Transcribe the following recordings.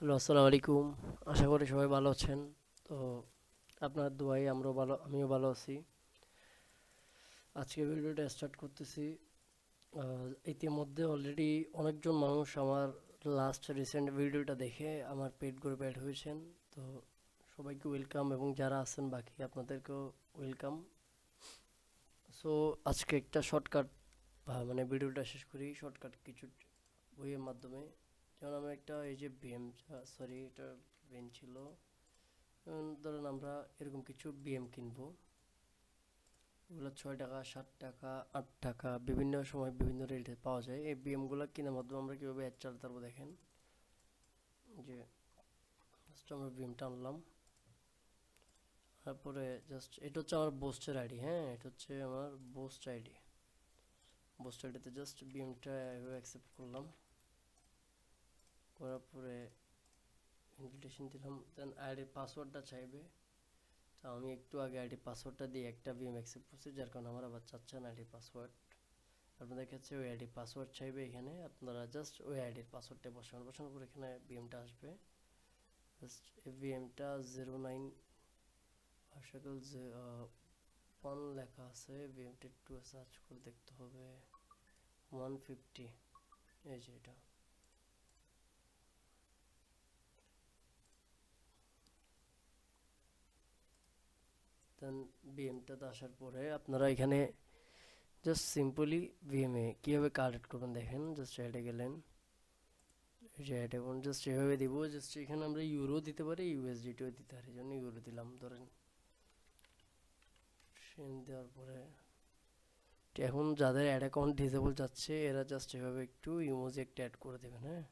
Hello, আসসালামু আলাইকুম। আশা করি সবাই ভালো আছেন। তো আপনার দোয়ায় আমিও ভালো আছি। আজকে ভিডিওটা স্টার্ট করতেছি। ইতিমধ্যে অলরেডি অনেকজন মানুষ আমার লাস্ট রিসেন্ট ভিডিওটা দেখে আমার পেড গ্রুপে অ্যাড হয়েছেন। তো সবাইকে ওয়েলকাম, এবং যারা আছেন বাকি আপনাদেরকেও ওয়েলকাম। সো আজকে একটা শর্টকাট মানে ভিডিওটা শেষ করি শর্টকাট কিছু বইয়ের মাধ্যমে। যেমন আমি একটা এই যে সরি, এটা বেন ছিল। ধরেন আমরা এরকম কিছু বিএম কিনবো। এগুলো 6 টাকা, 7 টাকা, 8 টাকা বিভিন্ন সময় বিভিন্ন রেটে পাওয়া যায়। এই বিএমগুলো কেনার মাধ্যমে আমরা কীভাবে অ্যাড চালাতে পারবো দেখেন। যে জাস্ট আমরা বিএমটা আনলাম, তারপরে জাস্ট এটা হচ্ছে আমার বোস্টের আইডি। হ্যাঁ, এটা হচ্ছে আমার বোস্ট আইডি। বোস্ট আইডিতে জাস্ট বিএমটা এভাবে অ্যাকসেপ্ট করলাম, করার পরে ইনভিটেশন দিলাম। দেন আইডির পাসওয়ার্ডটা চাইবে। তো আমি একটু আগে আইডি পাসওয়ার্ডটা দিয়ে একটা বিএম অ্যাকসেপ্ট করছি, যার কারণে আমার আবার চাচ্ছেন আইডি পাসওয়ার্ড। আপনাদের কাছে ওই আইডি পাসওয়ার্ড চাইবে। এখানে আপনারা জাস্ট ওই আইডির পাসওয়ার্ডটা বসানোর পর এখানে বিএমটা আসবে। জাস্ট এই বিএমটা 09 সকল যে 1 লেখা আছে, বিএমটা একটু সার্চ করে দেখতে হবে। 150, এই যে এটা। দেন বিএমটাতে আসার পরে আপনারা এখানে জাস্ট সিম্পলি বিএমএ কীভাবে কার্ড এড করবেন দেখেন। জাস্ট অ্যাডে গেলেন, এই যে অ্যাড অ্যাকাউন্ট জাস্ট এভাবে দিব। জাস্ট এখানে আমরা ইউরো দিতে পারি, ইউএসডিটিও দিতে পারি, এই জন্য ইউরো দিলাম। ধরেন সেন্ড দেওয়ার পরে এখন যাদের অ্যাড অ্যাকাউন্ট ডিসেবল যাচ্ছে এরা জাস্ট এভাবে একটু ইমোজি একটা অ্যাড করে দেবেন। হ্যাঁ,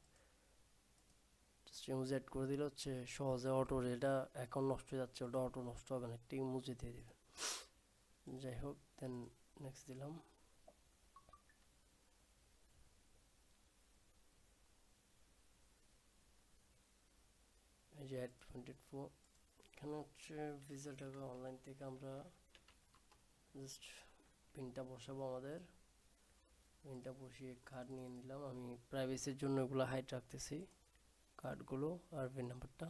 জাস্ট ইমোজি অ্যাড করে দিলে হচ্ছে সহজে অটো, যেটা অ্যাকাউন্ট নষ্ট হয়ে যাচ্ছে ওটা অটো নষ্ট হবে না, একটা ইমোজি দিয়ে দেবেন। যাই হোক, দেন নেক্সট দিলাম। এই যে অ্যাড 24, এখানে হচ্ছে ভিসা টাকা অনলাইন থেকে আমরা জাস্ট পিনটা বসাবো। আমাদের পিনটা বসিয়ে কার্ড নিয়ে নিলাম। আমি প্রাইভেসির জন্য এগুলো হাইড রাখতেছি, কার্ডগুলো আর পিন নাম্বারটা।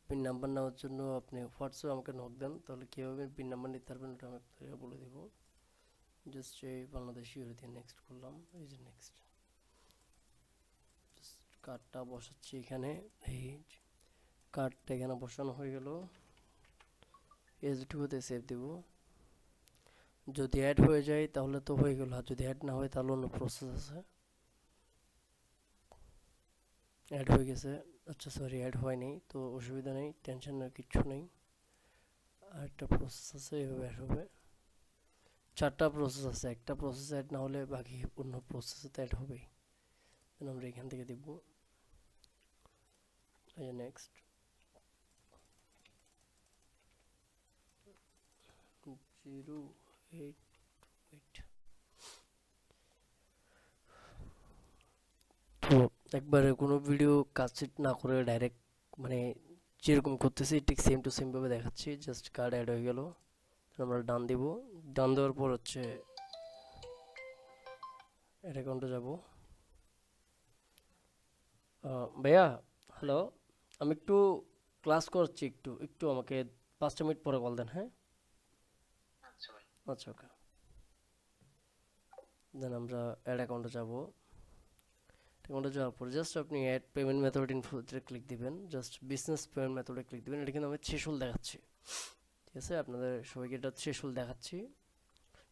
পিন নাম্বার নেওয়ার জন্য আপনি হোয়াটসঅ্যাপে আমাকে নক দেন, তাহলে কীভাবে পিন নাম্বার নিতে পারবেন ওটা আমি আপনাকে বলে দেবো। জাস্ট এই বাংলাদেশি ইউরো দিয়ে নেক্সট করলাম। এই যে নেক্সট, জাস্ট কার্ডটা বসাচ্ছি এখানে। এই কার্ডটা এখানে বসানো হয়ে গেল। এস2তে সেভ দেব। যদি অ্যাড হয়ে যায় তাহলে তো হয়ে গেল, আর যদি অ্যাড না হয় তাহলে অন্য প্রসেস আছে। অ্যাড হয়ে গেছে, আচ্ছা সরি অ্যাড হয়নি, তো অসুবিধা নেই, টেনশনের কিচ্ছু নেই। আর একটা প্রসেস আছে, এভাবে অ্যাড হবে। 4টা প্রসেস আছে, একটা প্রসেস অ্যাড না হলে বাকি অন্য প্রসেসে তো অ্যাড হবেই। দেন আমরা এখান থেকে দিব, এই যে নেক্সট। 08 ওয়েট। তো একবারে কোনো ভিডিও কাট না করে ডাইরেক্ট মানে যেরকম করতেছি ঠিক সেম টু সেম ভাবে দেখাচ্ছি। জাস্ট কার্ড অ্যাড হয়ে গেল, আমরা ডান দিব। ডান দেওয়ার পর হচ্ছে অ্যাড অ্যাকাউন্টে যাব। ভাইয়া, হ্যালো, আমি একটু ক্লাস করছি, একটু একটু আমাকে 5টা মিনিট পরে কল দেন। হ্যাঁ, আচ্ছা ওকে। দেন আমরা অ্যাড অ্যাকাউন্টে যাব। অ্যাকাউন্টে যাওয়ার পর জাস্ট আপনি অ্যাড পেমেন্ট মেথড ইনফোতে ক্লিক দিবেন। জাস্ট বিজনেস পেমেন্ট মেথডে ক্লিক দিবেন। এটা কিন্তু আমি থ্রেশহোল্ড দেখাচ্ছি, ঠিক আছে? আপনাদের সবাইকে এটা থ্রেশহোল্ড দেখাচ্ছি।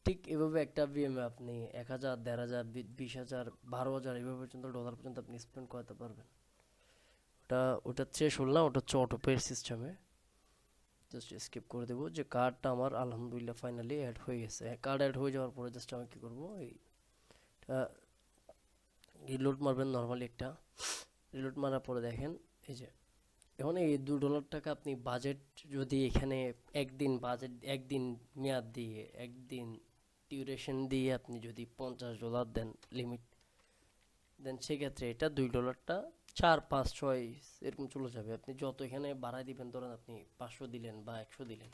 ঠিক এভাবে একটা বিএমে আপনি 1,000, 1,500, 20,000, 12,000 এভাবে পর্যন্ত ডলার পর্যন্ত আপনি স্পেন্ড করাতে পারবেন। ওটা থ্রেশহোল্ড না, ওটা হচ্ছে অটোপের সিস্টেমে। জাস্ট স্কিপ করে দেবো। যে কার্ডটা আমার আলহামদুলিল্লাহ ফাইনালি অ্যাড হয়ে গেছে। কার্ড অ্যাড হয়ে যাওয়ার পরে জাস্ট আমি কী করবো, এইটা রিলোড মারবেন নর্মালি একটা। রিলোড মারার পরে দেখেন এই যে এখন এই $2 আপনি বাজেট যদি এখানে একদিন বাজেট, একদিন মেয়াদ দিয়ে, একদিন ডিউরেশন দিয়ে আপনি যদি $50 দেন লিমিট, দেন সেক্ষেত্রে এটা $2 4, 5, 6 এরকম চলে যাবে। আপনি যত এখানে বাড়ায় দিবেন, ধরেন আপনি 500 দিলেন বা 100 দিলেন,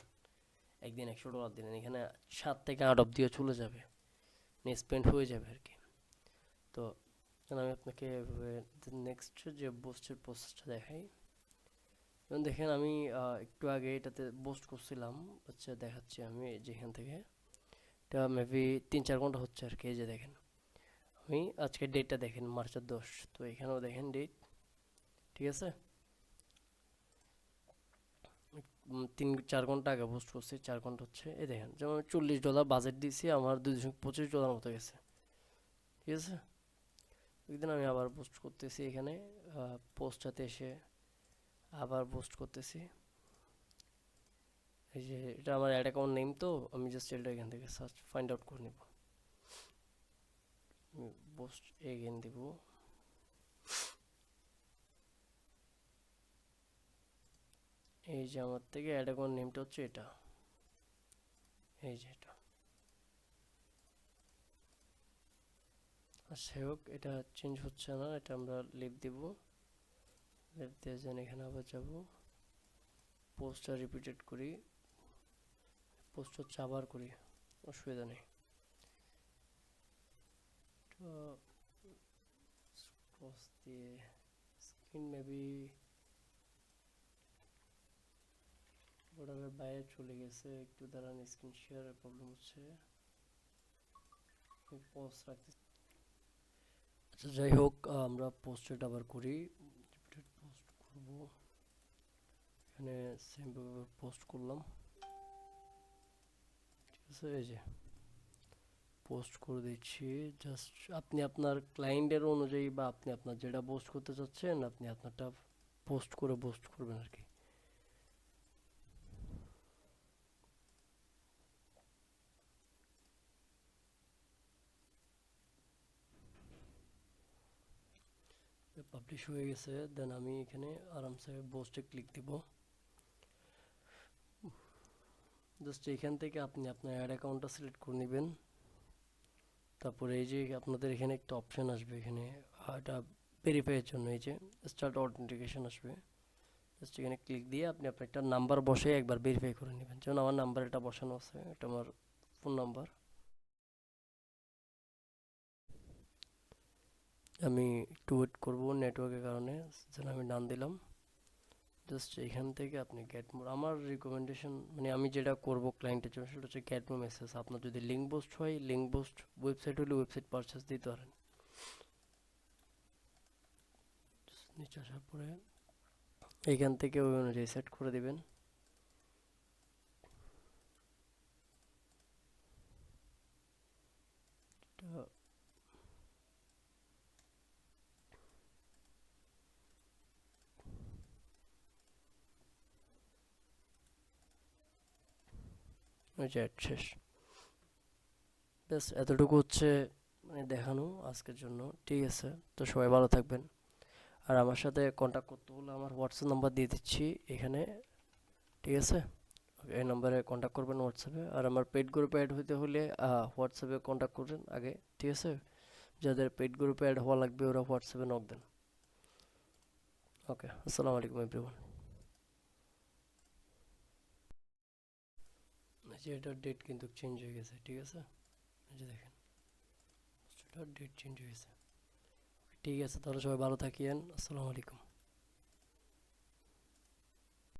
একদিন $100 দিলেন, এখানে 7 থেকে 8 অব্দিও চলে যাবে, স্পেন্ড হয়ে যাবে আর কি। তো আমি আপনাকে নেক্সট যে বুস্টের প্রসেসটা দেখাই। যেমন দেখেন আমি একটু আগে এটাতে বুস্ট করছিলাম, আচ্ছা দেখাচ্ছি আমি যেখান থেকে। এটা মেবি 3-4 ঘন্টা হচ্ছে আর কি। এই যে দেখেন আমি আজকে ডেটটা দেখেন মার্চের 10, তো এখানেও দেখেন ডেট, ঠিক আছে। 3-4 ঘন্টা আগে পোস্ট করছি, 4 ঘন্টা হচ্ছে। এই দেখেন যেমন আমি $40 বাজেট দিয়েছি, আমার $2.25 মতো গেছে, ঠিক আছে। একদিন আমি আবার পোস্ট করতেছি এখানে, পোস্টটাতে এসে আবার পোস্ট করতেছি। এই যে এটা আমার অ্যাড অ্যাকাউন্ট নেম, তো আমি জাস্ট এটা এখান থেকে সার্চ ফাইন্ড আউট করে নেব। আমি পোস্ট এগেন দিব। এই যে আমার থেকে অ্যাড অ্যাকাউন্ট নেমটা হচ্ছে এটা, এই যে এটা। আচ্ছা হোক, এটা চেঞ্জ হচ্ছে না, এটা আমরা লিভ দিব। লিভ দিয়ে যেন এখানে আবার যাব, পোস্টটা রিপিটেড করি, পোস্ট হচ্ছে আবার করি, অসুবিধা নেই। তো ক্রস দিয়ে স্ক্রিন মেবি বর্ডারের বাইরে চলে গেছে, একটু দাঁড়ান, স্ক্রিন শেয়ারের প্রবলেম হচ্ছে, আমি পোস্ট রাখতে। আচ্ছা যাই হোক, আমরা পোস্টেড আবার করি, রিপিটেড পোস্ট করব। এখানে সেমভাবে পোস্ট করলাম, ঠিক আছে। এই যে পোস্ট করে দিচ্ছি। জাস্ট আপনি আপনার ক্লায়েন্টের অনুযায়ী বা আপনি আপনার যেটা পোস্ট করতে চাচ্ছেন আপনি আপনারটা পোস্ট করবেন আর কি। পাবলিশ হয়ে গেছে, দেন আমি এখানে আরামসে পোস্টে ক্লিক দিব। জাস্ট এখান থেকে আপনি আপনার অ্যাড অ্যাকাউন্টটা সিলেক্ট করে নেবেন। তারপরে এই যে আপনাদের এখানে একটা অপশান আসবে, এখানে এটা ভেরিফাইয়ের জন্য এই যে স্টার্ট অথেন্টিকেশন আসবে। জাস্ট এখানে ক্লিক দিয়ে আপনি আপনার একটা নাম্বার বসে একবার ভেরিফাই করে নেবেন। যেমন আমার নাম্বার এটা বসানো আছে, এটা আমার ফোন নাম্বার। আমি একটু ওয়েট করবো নেটওয়ার্কের কারণে, যেন আমি ডান দিলাম। জাস্ট এখান থেকে আপনি গেট মোর, আমার রিকমেন্ডেশন মানে আমি যেটা করব ক্লায়েন্টের জন্য সেটা হচ্ছে গেট মোর মেসেজ। আপনার যদি লিঙ্ক পোস্ট হয়, লিঙ্ক পোস্ট ওয়েবসাইট হলে ওয়েবসাইট পারচেস দিতে পারেন। নিচে আসার পরে এখান থেকে ওই অনুযায়ী সেট করে দিবেন। ওই যে শেষ, ব্যাস এতটুকু হচ্ছে মানে দেখানো আজকের জন্য, ঠিক আছে। তো সবাই ভালো থাকবেন। আর আমার সাথে কন্ট্যাক্ট করতে হলে আমার হোয়াটসঅ্যাপ নাম্বার দিয়ে দিচ্ছি এখানে, ঠিক আছে। এই নম্বরে কন্ট্যাক্ট করবেন হোয়াটসঅ্যাপে। আর আমার পেড গ্রুপে অ্যাড হতে হলে হোয়াটসঅ্যাপে কন্ট্যাক্ট করবেন আগে, ঠিক আছে। যাদের পেড গ্রুপে অ্যাড হওয়া লাগবে ওরা হোয়াটসঅ্যাপে নক দেন। ওকে, আসসালামু আলাইকুম এভরিওয়ান। এই যে এটার ডেট কিন্তু চেঞ্জ হয়ে গেছে, ঠিক আছে। এই যে দেখেন এটার ডেট চেঞ্জ হয়ে গেছে, ঠিক আছে। তাহলে সবাই ভালো থাকিয়েন, আসসালামু আলাইকুম।